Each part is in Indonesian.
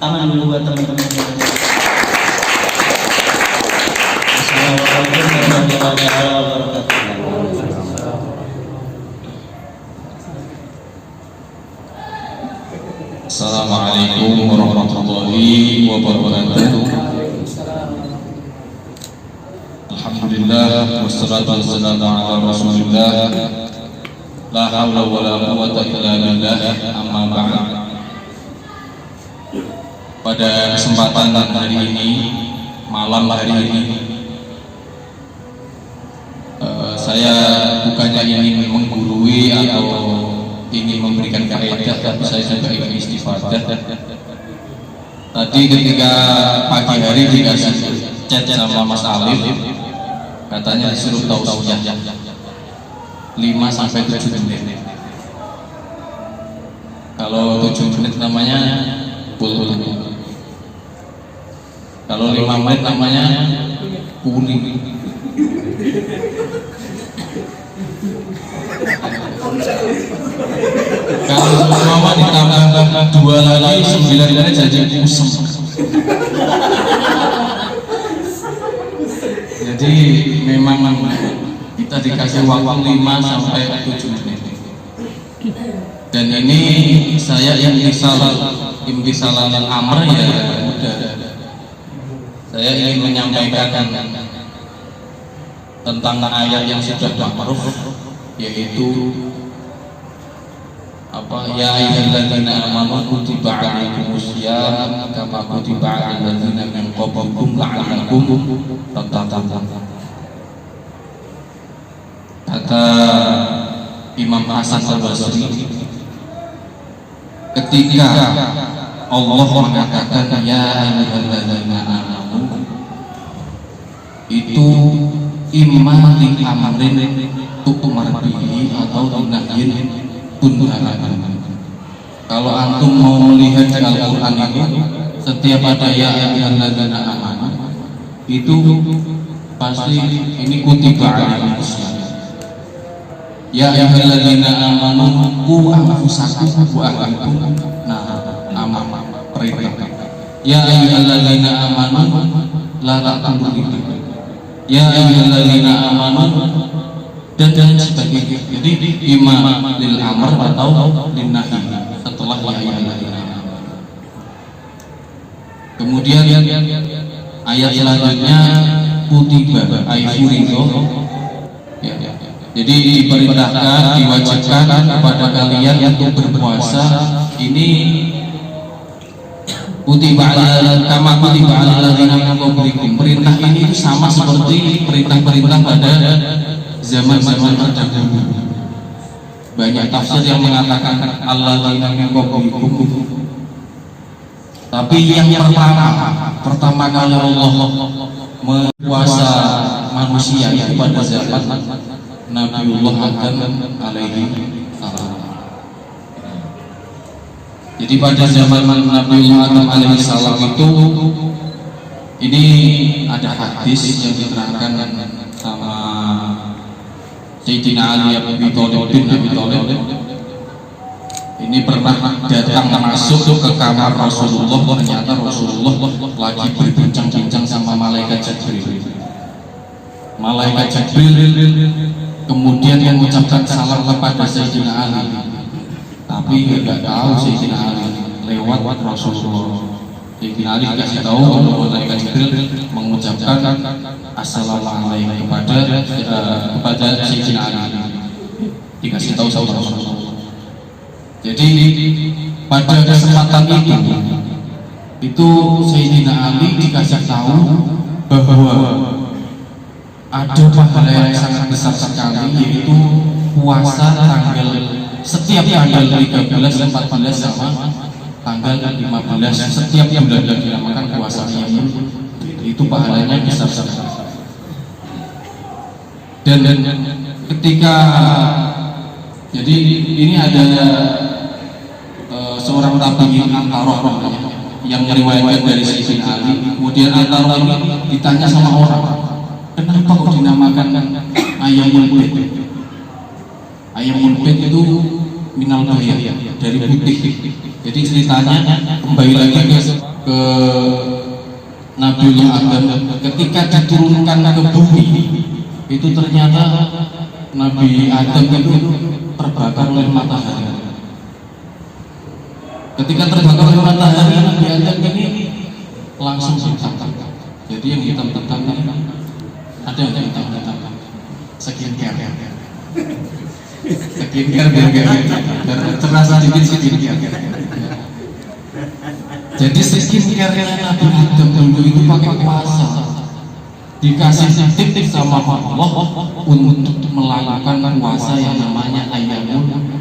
tangan dulu buat teman-teman. Assalamualaikum warahmatullahi wabarakatuh. Assalamualaikum warahmatullahi wabarakatuh. Alhamdulillah wassalatu wassalamu ala Rasulillah. La haula wala quwwata illa billah. Amma ba'd. Pada kesempatan hari ini, malam hari ini, saya bukannya ingin menggurui atau ingin memberikan kaidah, tapi saya juga ingin istifadah. Tadi ketika pagi hari dikasih chat sama Mas Alif, katanya disuruh tausiah 5-7 menit. Kalau 7 menit namanya pul, kalau 5 menit namanya kuning. Kalau semua ditambah 2 lagi 9 menit jadi kusem. Jadi memang kita dikasih waktu 5-7 menit. Dan ini saya yang imtisalan amr ya udah. Saya ingin menyampaikan tentang ayat yang sudah ma'ruf, yaitu ya ayyuhalladzina amanu kutiba 'alaikumusiyam kama kutiba 'alal ladzina min qablikum la'allakum tattaqun. Kata Imam Hasan Al-Basri, ketika Allah mengatakan ya ayyuhalladzina amanu, itu imma li amrin tu'mar bihi atau nahyin tunhakan. Kalau antum mau melihat di Al-Quran ini, setiap ada ya ayyuhalladzina amanu itu pasti ini kutiba 'alaikumusiyam. Ya ayyuhalladzina amanu qu anfusakum wa ahlikum perintah. Ya ayyuhalladzina amanu la taqtulu. Ya ayyuhalladzina amanu dan sebagainya. Jadi imam lil amr atau lin nahi setelah ya ayyuhalladzina amanu. Kemudian ayat selanjutnya kutiba ay furido. Jadi diperintahkan, diwajibkan kepada kalian untuk berpuasa. Ini kutiba kama kutiba 'alal ladzina min qablikum. Perintah ini sama seperti perintah-perintah pada zaman-zaman terdahulu. Banyak tafsir yang mengatakan alladzina min qablikum. Tapi yang pertama kali Allah mempuasa manusia itu pada zaman Nabiullah Adam alaihi salam. Jadi pada zaman Nabiullah Adam alaihi salam itu ini ada hadis yang diterangkan sama Sayyidina Ali bin Abi Thalib. Ini pernah datang masuk ke kamar Rasulullah, ternyata Rasulullah lagi berbincang-bincang sama malaikat Jibril. Malaikat Jibril kemudian mengucapkan salam kepada Sayyidina Ali, tapi tidak tahu Sayyidina Ali lewat Rasulullah. Sayyidina Ali dikasih tahu bahwa malaikat Jibril mengucapkan assalamualaikum kepada Sayyidina Ali, dikasih tahu sama Rasulullah. Jadi pada kesempatan itu Sayyidina Ali dikasih tahu bahwa ada pahala yang sangat besar sekali, yaitu puasa setiap tanggal 13, 14 sama tanggal 15 setiap bulan yang dinamakan puasa Ramadan. Itu pahalanya besar sekali. Dan ketika jadi ini ada seorang tabi'in Antaroh yang meriwayatkan dari Sayyidina Ali. Kemudian Antaroh ini ditanya sama orang, kenapa kok dinamakan ayamul bait? Ayamul bait itu minal bayat. dari putih. Jadi ceritanya kembali lagi ke Nabiullah Adam ketika diturunkan ke bumi, itu ternyata Nabi Adam itu terbakar oleh matahari. Ketika terbakar oleh matahari, Nabi Adam ini langsung hitam. Jadi yang hitam-hitam ini ada yang hitam-hitam skincare biar terasa sedikit skincare. Jadi skincare-nya Nabi Adam dulu itu pakai puasa, dikasih titik sama Allah untuk melakukan puasa yang namanya ayyamun.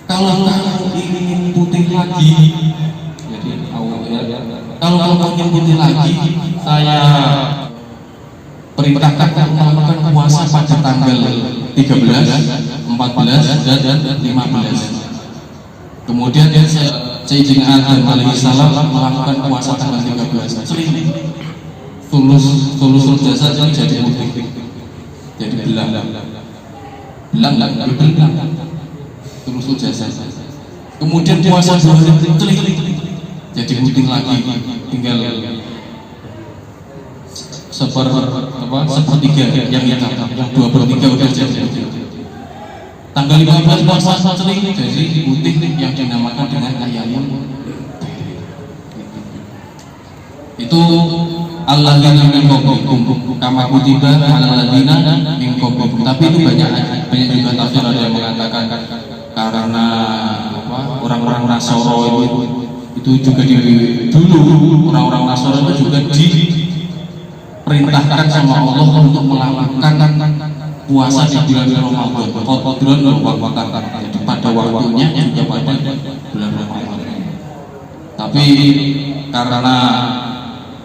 Kalau kamu ingin putih lagi, jadi kalau kamu ingin putih lagi, saya perintahkan kamu melakukan puasa pada tanggal 13, 14, dan 15. Kemudian Sayyidina Adam alaihi salam melakukan puasa tanggal 13. Tulus jasa jadi putih, jadi belang. Tulus jasa. Kemudian puasa 2 hari jadi putih lagi, tinggal sepertiga yang hitam, yang 2/3 udah jadi. Tanggal 15 puasa jadi putih yang dinamakan dengan ayyamun. Itu alladzina min qablikum kama kutiba alal ladzina min qablikum. Tapi itu banyak juga tafsir ada yang mengatakan karena orang-orang Nasoro itu juga dulu orang-orang Nasoro itu juga diperintahkan sama Allah untuk melakukan puasa di bulan Ramadan. Jadi pada waktunya juga pada bulan Ramadan. Tapi karena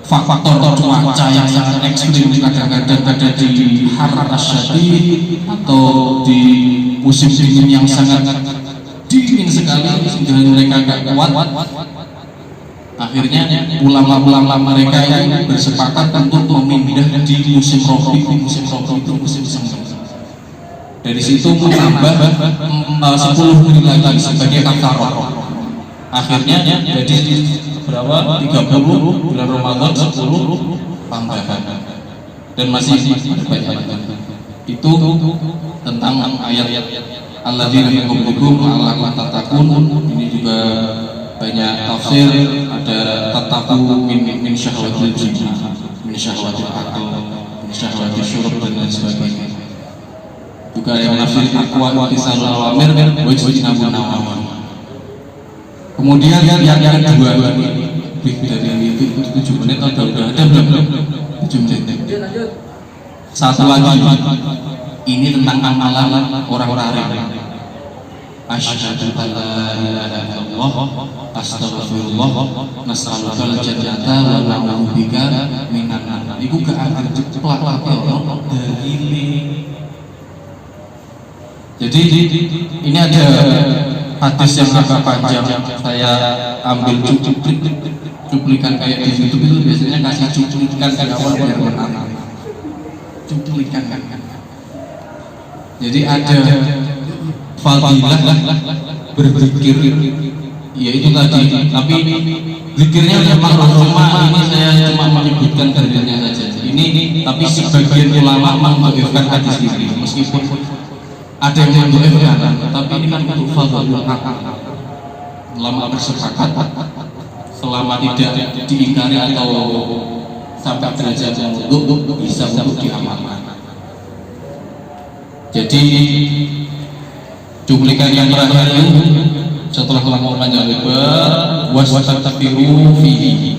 faktor cuaca yang sangat ekstrim, kadang-kadang ada di harar asyadid atau di musim dingin yang sangat dingin sekali sehingga mereka gak kuat, akhirnya ulama-ulama mereka yang bersepakat untuk memindah di musim robi itu musim semi. Dari situ menambah 10 menit lagi sebagai kafarah. Akhirnya jadi berapa? 30 bulan Ramadan 10 tambahan. Dan masih banyak. Itu tentang ayat-ayat alladzina min qablikum la'allakum tattaqun. Ini juga banyak tafsir, ada tataku min syahwatil jinn, min syahwatil aql, min syahwatil syurub dan lain sebagainya. Juga ada yang menafsir aqwa wa tisal awamir wa ijtinabun nawawi. Kemudian yang kedua dari itu 7 menit atau udah ada belum? 7 menit. Satu lagi, ini tentang amalan orang-orang Arab. Asyhadu an la ilaha illallah, astaghfirullah, nas'alukal jannata wa na'udzubika minan nar. Iku gak anggar jeplak dari ini. Jadi ini ada hadis yang agak panjang, saya ambil cuplikan kayak di YouTube itu biasanya kasih cuplikan di awal biar benar. Cuplikan kan. Jadi ada fadilah berzikir, yaitu tadi, tapi zikirnya memang cuma ini saya cuma menyebutkan dalilnya saja. Ini tapi sebagian ulama menghafalkan hadis ini, meskipun ada yang mendoakan, tapi ini kan untuk fadlul akal. Ulama bersepakat selama tidak diingkari atau sampai derajat untuk bisa untuk diamalkan. Jadi cuplikan yang terakhir setelah ngomong panjang lebar, wasatafiru fihi,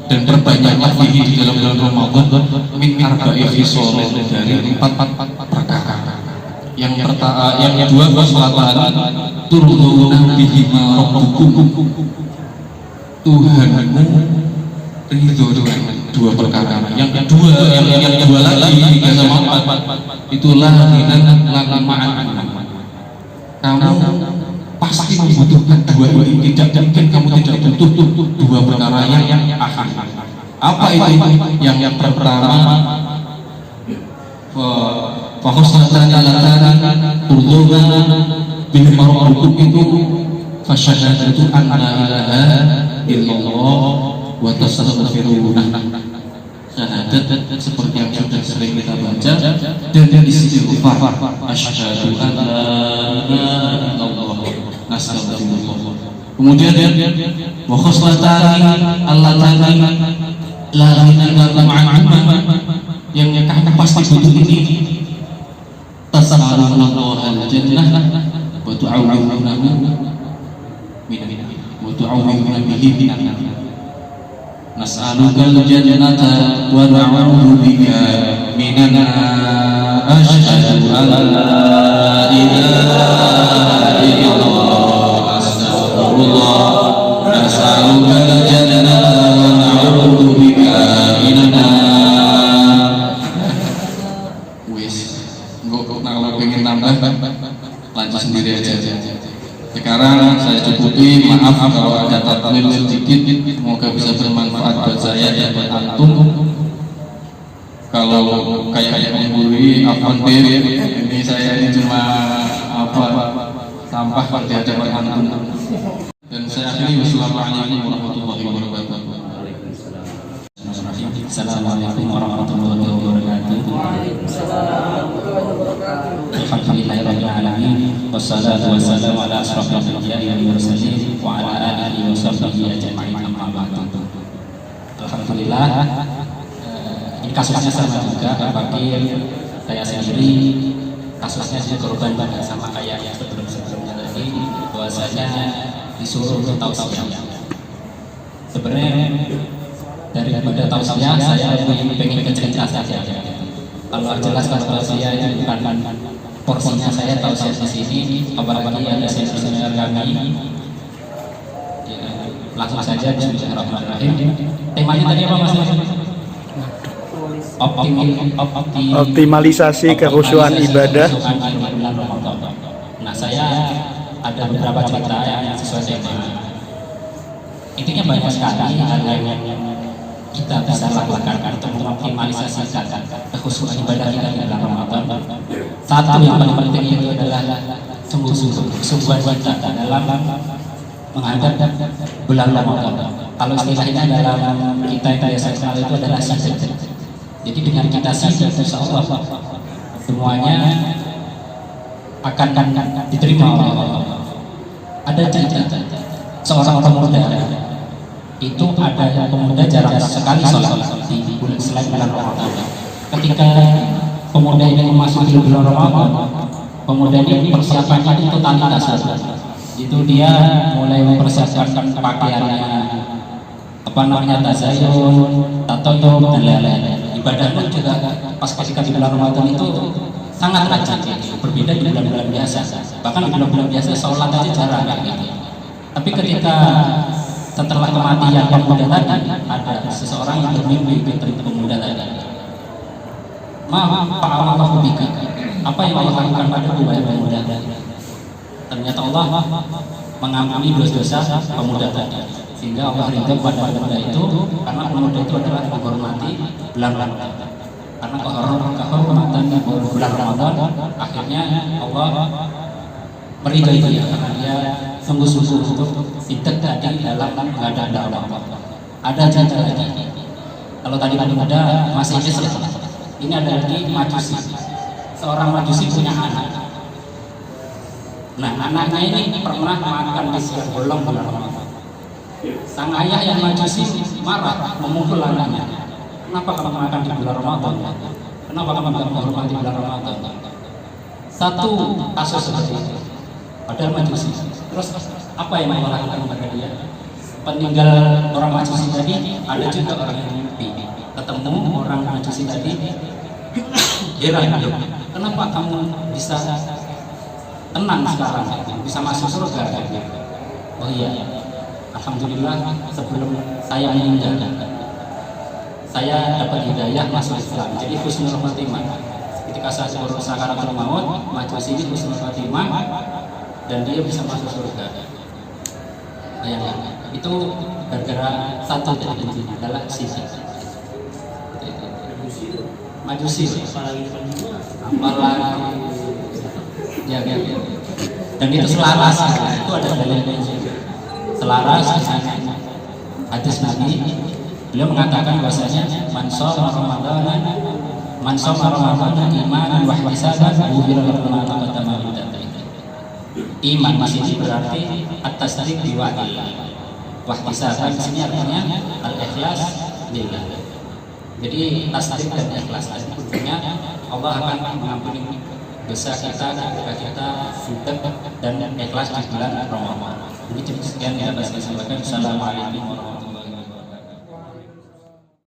dan berbanyaklah fihi di dalam bulan Ramadan min arba'i khisal, dari 4 perkara. Yang pertama, yang kedua keselatan turununa bihi ma rabbukum, Tuhanmu ridho dengan 2 perkara. Yang kedua, yang kedua lagi 3 sama 4 itulah minan lakuma'an. Kamu pasti membutuhkan 2 ini, tidak mungkin kamu tidak butuh 2 perkara yang akhir. Apa itu? Yang pertama, fokus tentang turununa bihi ma rabbukum itu fasyahadatu an la ilaha illallah wa tastaghfiruna. Syahadat seperti yang sudah sering kita baca dan istighfar asyhadu an la ilaha illallah nastaghfirullah. Kemudian wa khoslatani allatani la ilaha anhuma, yang kamu pasti butuh ini, tas'alullah al-jannah wa tu'awwiduna wa tu'awwiduna bihi minan. Nas'aluka al-jannata wa na'udzu bika minan nar. Asyhadu an la ilaha illallah astaghfirullah. Nas'aluka al-jannata wa na'udzu bika minan nar. Wis, engko kalau pengen tambah lanjut sendiri aja. Sekarang saya cukupi, maaf kalau ada taklil sedikit, semoga bisa bermanfaat buat saya dan buat antum. Kalau kayak menggurui afwan beb, ini saya ini cuma sampah pada hadapan antum. Dan saya akhiri, wassalamualaikum warahmatullahi wabarakatuh. Assalamualaikum warahmatullahi wabarakatuh. Alhamdulillahirabbil alamin wassalatu wassalamu ala asyrofil anbiya'i wal mursalin wa ala alihi washabbihi ajma'in, amma ba'du. Alhamdulillah, ini kasusnya sama juga bagi saya sendiri. Kasusnya juga korban banget sama kayak yang sebelumnya tadi, bahwasanya disuruh untuk tausiah. Sebenarnya daripada tausiah saya lebih pengen ke cerita saja. Kalau jelaskan tausiah itu bukan porsinya saya tausiah di sini, apalagi ada senior kami. Langsung saja, bismillahirrahmanirrahim. Temanya tadi apa Mas? Optimalisasi kekhusyuan ibadah. Nah, saya ada beberapa cerita yang sesuai tema. Intinya banyak sekali hal yang kita bisa lakukan untuk mengoptimalisasikan kekhusyuan ibadah kita di dalam Ramadan. Satu yang paling penting itu adalah sungguh-sungguhan kita dalam menghadap bulan Ramadan. Kalau istilahnya dalam kita yang biasa kenal itu adalah sidak. Jadi dengan kita sidak, insya Allah semuanya akan diterima oleh Allah. Ada cerita seorang pemuda, itu ada pemuda jarang sekali sholat di bulan selain bulan Ramadan. Ketika pemuda ini memasuki bulan Ramadan, pemuda ini persiapannya itu totalitas. Itu dia mulai mempersiapkan pakaiannya, tazayyun, tatoyum dan lain-lain. Ibadah pun juga pas ketika di bulan Ramadan itu sangat rajin, berbeda di bulan-bulan biasa. Bahkan di bulan-bulan biasa sholat aja jarang gitu. Tapi ketika setelah kematian pemuda tadi, ada seseorang yang bermimpi tentang pemuda tadi. Pak Allah bikin apa yang Allah lakukan padaku wahai pemuda? Ternyata Allah mengampuni dosa-dosa pemuda tadi, sehingga Allah ridha pada pemuda itu karena pemuda itu adalah menghormati bulan Ramadan. Karena kehormatan bulan Ramadan, akhirnya Allah meridai dia karena dia sungguh-sungguh untuk tidak tadi dalam menghadap Allah. Ada cerita lagi. Kalau tadi pemuda masih Islam, ini ada lagi majusi. Seorang majusi punya anak. Nah, anaknya ini pernah makan di siang bolong bulan Ramadan. Sang ayah yang majusi marah, memukul anaknya. Kenapa kamu makan di bulan Ramadan? Kenapa kamu tidak menghormati bulan Ramadan? Satu kasus seperti itu. Padahal majusi. Terus apa yang mau lakukan kepada dia? Peninggal orang majusi tadi, ada juga orang yang mimpi ketemu orang majusi tadi. Heran, kenapa kamu bisa tenang sekarang, bisa masuk surga? Oh iya, alhamdulillah sebelum saya meninggal saya dapat hidayah masuk Islam, jadi husnul khotimah. Ketika saya sakaratul maut, majusi ini husnul khotimah dan dia bisa masuk surga. Bayangkan, itu gara-gara satu adalah sisi majusi. Apalagi ya. dan itu selaras. Itu ada dalilnya selaras dengan hadis Nabi. Beliau mengatakan bahwasanya man shoma Ramadan imanan wa ihtisaban ghufira lahu ma taqaddama min dhanbihi. Iman di sini berarti at-tasdiq bi wa'dillah. Wa ihtisaban di sini artinya al-ikhlas lillah. Jadi tasdik dan ikhlas artinya Allah akan mengampuni dosa kita ketika kita sudah dan ikhlas di bulan Ramadan. Jadi sekian yang dapat saya sampaikan. Assalamualaikum warahmatullahi wabarakatuh.